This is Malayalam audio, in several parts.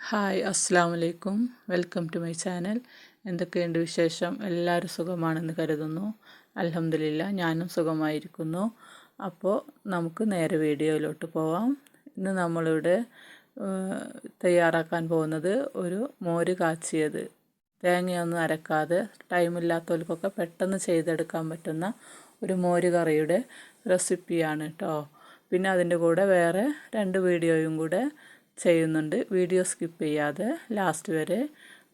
ഹായ് അസ്സാം വലൈക്കും. Welcome to my channel. എന്തൊക്കെയുണ്ട് വിശേഷം? എല്ലാവരും സുഖമാണെന്ന് കരുതുന്നു. അൽഹംദുലില്ലാ, ഞാനും സുഖമായിരിക്കുന്നു. അപ്പോൾ നമുക്ക് നേരെ വീഡിയോയിലോട്ട് പോവാം. ഇന്ന് നമ്മളിവിടെ തയ്യാറാക്കാൻ പോകുന്നത് ഒരു മോര് കാച്ചിയത്. തേങ്ങയൊന്നും അരക്കാതെ ടൈമില്ലാത്തവർക്കൊക്കെ പെട്ടെന്ന് ചെയ്തെടുക്കാൻ പറ്റുന്ന ഒരു മോര് കറിയുടെ റെസിപ്പിയാണ് കേട്ടോ. പിന്നെ അതിൻ്റെ കൂടെ വേറെ 2 വീഡിയോയും കൂടെ ചെയ്യുന്നുണ്ട്. വീഡിയോ സ്കിപ്പ് ചെയ്യാതെ ലാസ്റ്റ് വരെ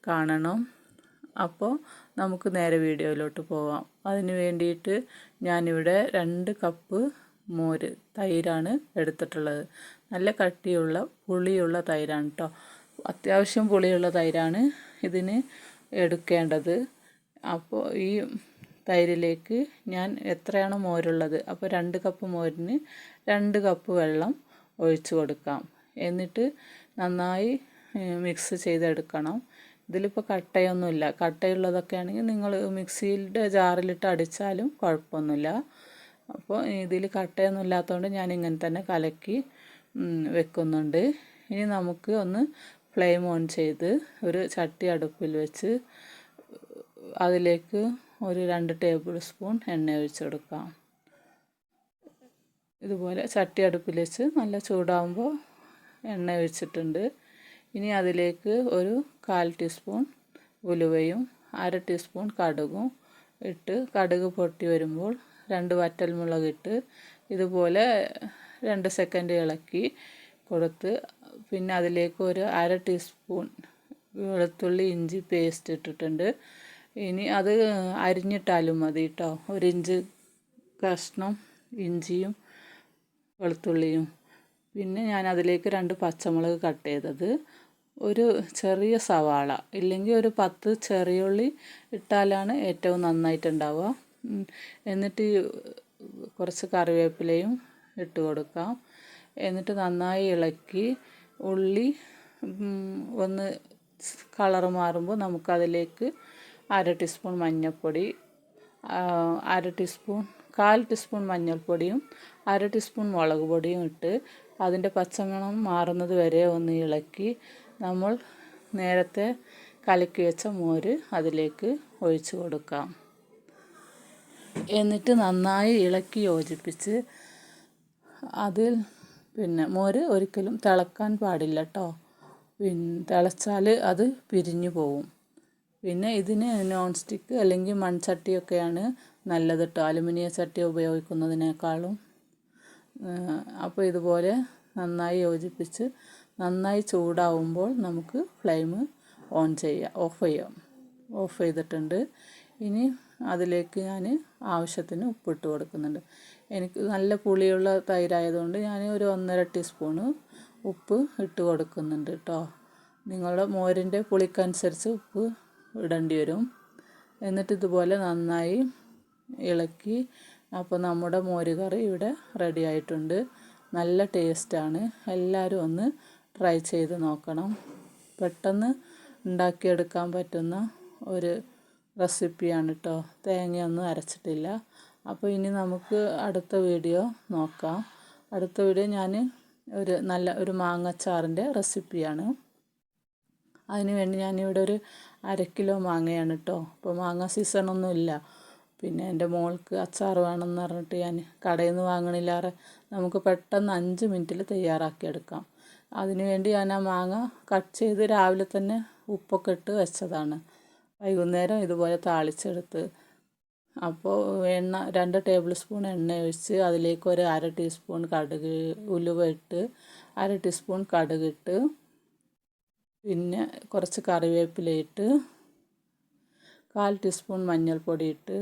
കാണണം. അപ്പോൾ നമുക്ക് നേരെ വീഡിയോയിലോട്ട് പോവാം. അതിന് വേണ്ടിയിട്ട് ഞാനിവിടെ 2 കപ്പ് മോര് തൈരാണ് എടുത്തിട്ടുള്ളത്. നല്ല കട്ടിയുള്ള പുളിയുള്ള തൈരാണ് കേട്ടോ. അത്യാവശ്യം പുളിയുള്ള തൈരാണ് ഇതിന് എടുക്കേണ്ടത്. അപ്പോൾ ഈ തൈരിലേക്ക് ഞാൻ എത്രയാണോ മോരുള്ളത്, അപ്പോൾ 2 കപ്പ് മോരിന് 2 കപ്പ് വെള്ളം ഒഴിച്ച് കൊടുക്കാം. എന്നിട്ട് നന്നായി മിക്സ് ചെയ്തെടുക്കണം. ഇതിലിപ്പോൾ കട്ടയൊന്നുമില്ല. കട്ടയുള്ളതൊക്കെ ആണെങ്കിൽ നിങ്ങൾ മിക്സിയുടെ ജാറിലിട്ട് അടിച്ചാലും കുഴപ്പമൊന്നുമില്ല. അപ്പോൾ ഇതിൽ കട്ടയൊന്നും ഇല്ലാത്തതുകൊണ്ട് ഞാൻ ഇങ്ങനെ തന്നെ കലക്കി വെക്കുന്നുണ്ട്. ഇനി നമുക്ക് ഒന്ന് ഫ്ലെയിം ഓൺ ചെയ്ത് ഒരു ചട്ടി അടുപ്പിൽ വെച്ച് അതിലേക്ക് ഒരു 2 ടേബിൾ സ്പൂൺ എണ്ണ ഒഴിച്ച് കൊടുക്കാം. ഇതുപോലെ ചട്ടി അടുപ്പിൽ വെച്ച് നല്ല ചൂടാകുമ്പോൾ എണ്ണ ഒഴിച്ചിട്ടുണ്ട്. ഇനി അതിലേക്ക് ഒരു 1/4 ടീസ്പൂൺ ഉലുവയും 1/2 ടീസ്പൂൺ കടുകും ഇട്ട് കടുക് പൊട്ടി വരുമ്പോൾ 2 വറ്റൽമുളക് ഇട്ട് ഇതുപോലെ 2 സെക്കൻഡ് ഇളക്കി കൊടുത്ത് പിന്നെ അതിലേക്ക് ഒരു 1/2 ടീസ്പൂൺ വെളുത്തുള്ളി ഇഞ്ചി പേസ്റ്റ് ഇട്ടിട്ടുണ്ട്. ഇനി അത് അരിഞ്ഞിട്ടാലും മതി കേട്ടോ. 1 ഇഞ്ച് കഷ്ണം ഇഞ്ചിയും വെളുത്തുള്ളിയും. പിന്നെ ഞാൻ അതിലേക്ക് 2 പച്ചമുളക് കട്ട് ചെയ്തത്, ഒരു ചെറിയ സവാള, ഇല്ലെങ്കിൽ ഒരു 10 ചെറിയുള്ളി ഇട്ടാലാണ് ഏറ്റവും നന്നായിട്ടുണ്ടാവുക. എന്നിട്ട് കുറച്ച് കറിവേപ്പിലയും ഇട്ട് കൊടുക്കാം. എന്നിട്ട് നന്നായി ഇളക്കി ഉള്ളി ഒന്ന് കളർ മാറുമ്പോൾ നമുക്കതിലേക്ക് 1/2 ടീസ്പൂൺ മഞ്ഞൾപ്പൊടി, 1/2 ടീസ്പൂൺ 1/4 ടീസ്പൂൺ മഞ്ഞൾപ്പൊടിയും 1/2 ടീസ്പൂൺ മുളക് പൊടിയും ഇട്ട് അതിൻ്റെ പച്ചമണം മാറുന്നത് വരെ ഒന്ന് ഇളക്കി നമ്മൾ നേരത്തെ കലക്കി വെച്ച മോര് അതിലേക്ക് ഒഴിച്ച് കൊടുക്കാം. എന്നിട്ട് നന്നായി ഇളക്കി യോജിപ്പിച്ച് അതിൽ മോര് ഒരിക്കലും തിളക്കാൻ പാടില്ല കേട്ടോ. തിളച്ചാൽ അത് പിരിഞ്ഞു പോവും. പിന്നെ ഇതിന് നോൺ സ്റ്റിക്ക് അല്ലെങ്കിൽ മൺചട്ടിയൊക്കെയാണ് നല്ലത് കേട്ടോ, അലുമിനിയം ചട്ടി ഉപയോഗിക്കുന്നതിനേക്കാളും. അപ്പോൾ ഇതുപോലെ നന്നായി യോജിപ്പിച്ച് നന്നായി ചൂടാവുമ്പോൾ നമുക്ക് ഫ്ലെയിം ഓഫ് ചെയ്തിട്ടുണ്ട്. ഇനി അതിലേക്ക് ഞാൻ ആവശ്യത്തിന് ഉപ്പിട്ട് കൊടുക്കുന്നുണ്ട്. എനിക്ക് നല്ല പുളിയുള്ള തൈരായതുകൊണ്ട് ഞാൻ ഒരു 1.5 ടീസ്പൂണ് ഉപ്പ് ഇട്ട് കൊടുക്കുന്നുണ്ട് കേട്ടോ. നിങ്ങളുടെ മോരിൻ്റെ പുളിക്കനുസരിച്ച് ഉപ്പ് ഇടേണ്ടി വരും. എന്നിട്ട് ഇതുപോലെ നന്നായി ഇളക്കി. അപ്പോൾ നമ്മുടെ മോര് കറി ഇവിടെ റെഡി ആയിട്ടുണ്ട്. നല്ല ടേസ്റ്റാണ്. എല്ലാവരും ഒന്ന് ട്രൈ ചെയ്ത് നോക്കണം. പെട്ടെന്ന് ഉണ്ടാക്കിയെടുക്കാൻ പറ്റുന്ന ഒരു റെസിപ്പിയാണ് കേട്ടോ. തേങ്ങയൊന്നും അരച്ചിട്ടില്ല. അപ്പോൾ ഇനി നമുക്ക് അടുത്ത വീഡിയോ നോക്കാം. അടുത്ത വീഡിയോ ഞാൻ ഒരു മാങ്ങച്ചാറിൻ്റെ റെസിപ്പിയാണ്. അതിന് വേണ്ടി ഞാനിവിടെ ഒരു 1/2 കിലോ മാങ്ങയാണ് കേട്ടോ. ഇപ്പോൾ മാങ്ങ സീസണൊന്നും ഇല്ല. പിന്നെ എൻ്റെ മോൾക്ക് അച്ചാർ വേണമെന്ന് പറഞ്ഞിട്ട് ഞാൻ കടയിൽ നിന്ന് വാങ്ങണില്ലാറെ നമുക്ക് പെട്ടെന്ന് 5 മിനിറ്റിൽ തയ്യാറാക്കിയെടുക്കാം. അതിന് വേണ്ടി ഞാൻ ആ മാങ്ങ കട്ട് ചെയ്ത് രാവിലെ തന്നെ ഉപ്പൊക്കെ ഇട്ട് വെച്ചതാണ്. വൈകുന്നേരം ഇതുപോലെ താളിച്ചെടുത്ത് അപ്പോൾ 2 ടേബിൾ സ്പൂൺ എണ്ണ ഒഴിച്ച് അതിലേക്ക് ഒരു 1/2 ടീസ്പൂൺ ഉലുവ ഇട്ട് 1/2 ടീസ്പൂൺ കടുകിട്ട് പിന്നെ കുറച്ച് കറിവേപ്പില ഇട്ട് 1/4 ടീസ്പൂൺ മഞ്ഞൾപ്പൊടി ഇട്ട്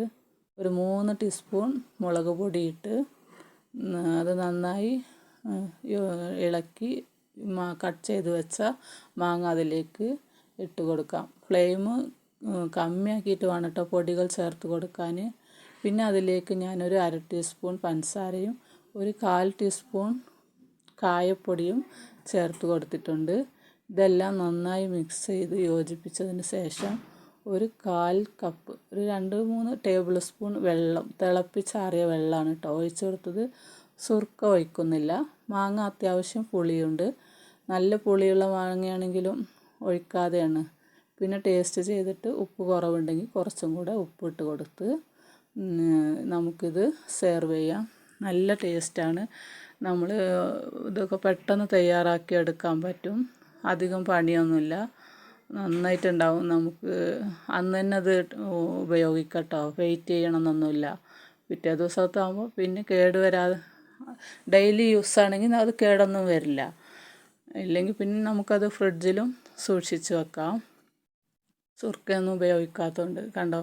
ഒരു 3 ടീസ്പൂൺ മുളക് പൊടി ഇട്ട് അത് നന്നായി ഇളക്കി കട്ട് ചെയ്ത് വെച്ച മാങ്ങ അതിലേക്ക് ഇട്ട് കൊടുക്കാം. ഫ്ലെയിം കമ്മിയാക്കിയിട്ട് വേണം കേട്ടോ പൊടികൾ ചേർത്ത് കൊടുക്കാൻ. പിന്നെ അതിലേക്ക് ഞാനൊരു 1/2 ടീസ്പൂൺ പഞ്ചസാരയും ഒരു 1/4 ടീസ്പൂൺ കായപ്പൊടിയും ചേർത്ത് കൊടുത്തിട്ടുണ്ട്. ഇതെല്ലാം നന്നായി മിക്സ് ചെയ്ത് യോജിപ്പിച്ചതിന് ശേഷം ഒരു 1/4 കപ്പ് ഒരു 2-3 ടേബിൾ സ്പൂൺ വെള്ളം, തിളപ്പിച്ചാറിയ വെള്ളമാണ് കേട്ടോ ഒഴിച്ച് കൊടുത്തത്. സുർക്ക ഒഴിക്കുന്നില്ല. മാങ്ങ അത്യാവശ്യം പുളിയുണ്ട്. നല്ല പുളിയുള്ള മാങ്ങയാണെങ്കിലും ഒഴിക്കാതെയാണ്. പിന്നെ ടേസ്റ്റ് ചെയ്തിട്ട് ഉപ്പ് കുറവുണ്ടെങ്കിൽ കുറച്ചും കൂടെ ഉപ്പിട്ട് കൊടുത്ത് നമുക്കിത് സെർവ് ചെയ്യാം. നല്ല ടേസ്റ്റാണ്. നമ്മൾ ഇതൊക്കെ പെട്ടെന്ന് തയ്യാറാക്കി എടുക്കാൻ പറ്റും. അധികം പണിയൊന്നുമില്ല. നന്നായിട്ടുണ്ടാവും. നമുക്ക് അന്ന് തന്നെ അത് ഉപയോഗിക്കാം കേട്ടോ. വെയിറ്റ് ചെയ്യണമെന്നൊന്നുമില്ല. പിറ്റേ ദിവസത്താകുമ്പോൾ പിന്നെ കേടുവരാതെ ഡെയിലി യൂസ് ആണെങ്കിൽ അത് കേടൊന്നും വരില്ല. ഇല്ലെങ്കിൽ പിന്നെ നമുക്കത് ഫ്രിഡ്ജിലും സൂക്ഷിച്ച് വെക്കാം. സുർക്കയൊന്നും ഉപയോഗിക്കാത്തതുകൊണ്ട് കണ്ടോ,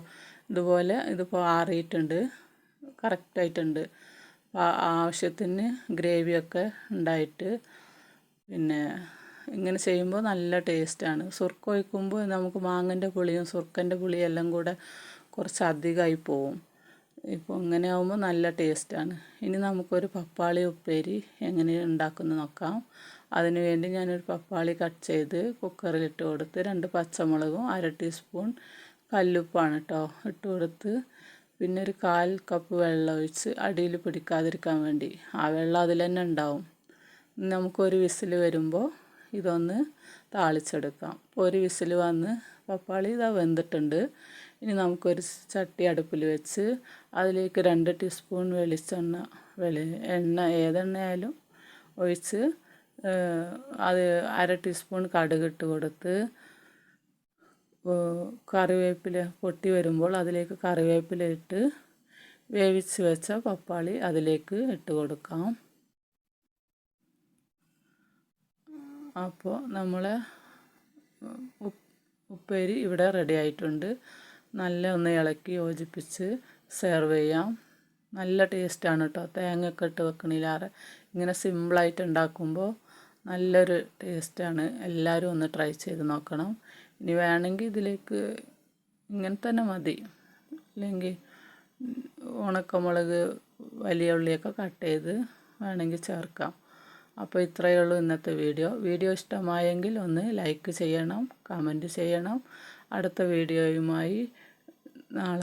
ഇതുപോലെ ഇതിപ്പോൾ ആറിയിട്ടുണ്ട്, കറക്റ്റായിട്ടുണ്ട്. ആവശ്യത്തിന് ഗ്രേവിയൊക്കെ ഉണ്ടായിട്ട് പിന്നെ ഇങ്ങനെ ചെയ്യുമ്പോൾ നല്ല ടേസ്റ്റാണ്. സുർക്ക ഒഴിക്കുമ്പോൾ നമുക്ക് മാങ്ങൻ്റെ പുളിയും സുർക്കൻ്റെ പുളിയും എല്ലാം കൂടെ കുറച്ച് അധികമായി പോവും. ഇപ്പോൾ ഇങ്ങനെ ആകുമ്പോൾ നല്ല ടേസ്റ്റാണ്. ഇനി നമുക്കൊരു പപ്പാളി ഉപ്പേരി എങ്ങനെ ഉണ്ടാക്കുന്നത് നോക്കാം. അതിന് വേണ്ടി ഞാനൊരു പപ്പാളി കട്ട് ചെയ്ത് കുക്കറിലിട്ട് കൊടുത്ത് 2 പച്ചമുളകും 1/2 ടീസ്പൂൺ കല്ലുപ്പാണ് കേട്ടോ ഇട്ട് കൊടുത്ത്, പിന്നെ ഒരു 1/4 കപ്പ് വെള്ളം ഒഴിച്ച് അടിയിൽ പിടിക്കാതിരിക്കാൻ വേണ്ടി. ആ വെള്ളം അതിൽ തന്നെ ഉണ്ടാവും. നമുക്കൊരു വിസിൽ വരുമ്പോൾ ഇതൊന്ന് താളിച്ചെടുക്കാം. ഇപ്പോൾ ഒരു വിസിൽ വന്ന് പപ്പാളി ഇതാ വെന്തിട്ടുണ്ട്. ഇനി നമുക്കൊരു ചട്ടി അടുപ്പിൽ വെച്ച് അതിലേക്ക് 2 ടീസ്പൂൺ എണ്ണ ഏതെണ്ണയായാലും ഒഴിച്ച് അത് 1/2 ടീസ്പൂൺ കടുകിട്ട് കൊടുത്ത് കറിവേപ്പില പൊട്ടി വരുമ്പോൾ അതിലേക്ക് കറിവേപ്പില ഇട്ട് വേവിച്ച് വെച്ച പപ്പാളി അതിലേക്ക് ഇട്ട് കൊടുക്കാം. അപ്പോൾ നമ്മളെ ഉപ്പേരി ഇവിടെ റെഡി ആയിട്ടുണ്ട്. നല്ല ഒന്ന് ഇളക്കി യോജിപ്പിച്ച് സെർവ് ചെയ്യാം. നല്ല ടേസ്റ്റാണ് കേട്ടോ. തേങ്ങയൊക്കെ ഇട്ട് വെക്കണില്ലാതെ ഇങ്ങനെ സിമ്പിളായിട്ട് ഉണ്ടാക്കുമ്പോൾ നല്ലൊരു ടേസ്റ്റാണ്. എല്ലാവരും ഒന്ന് ട്രൈ ചെയ്ത് നോക്കണം. ഇനി വേണമെങ്കിൽ ഇതിലേക്ക് ഇങ്ങനെ തന്നെ മതി, അല്ലെങ്കിൽ ഉണക്കമുളക് വലിയ ഉള്ളിയൊക്കെ കട്ട് ചെയ്ത് വേണമെങ്കിൽ ചേർക്കാം. അപ്പോൾ ഇത്രയേ ഉള്ളൂ ഇന്നത്തെ വീഡിയോ ഇഷ്ടമായെങ്കിൽ ഒന്ന് ലൈക്ക് ചെയ്യണം, കമൻറ്റ് ചെയ്യണം. അടുത്ത വീഡിയോയുമായി നാളെ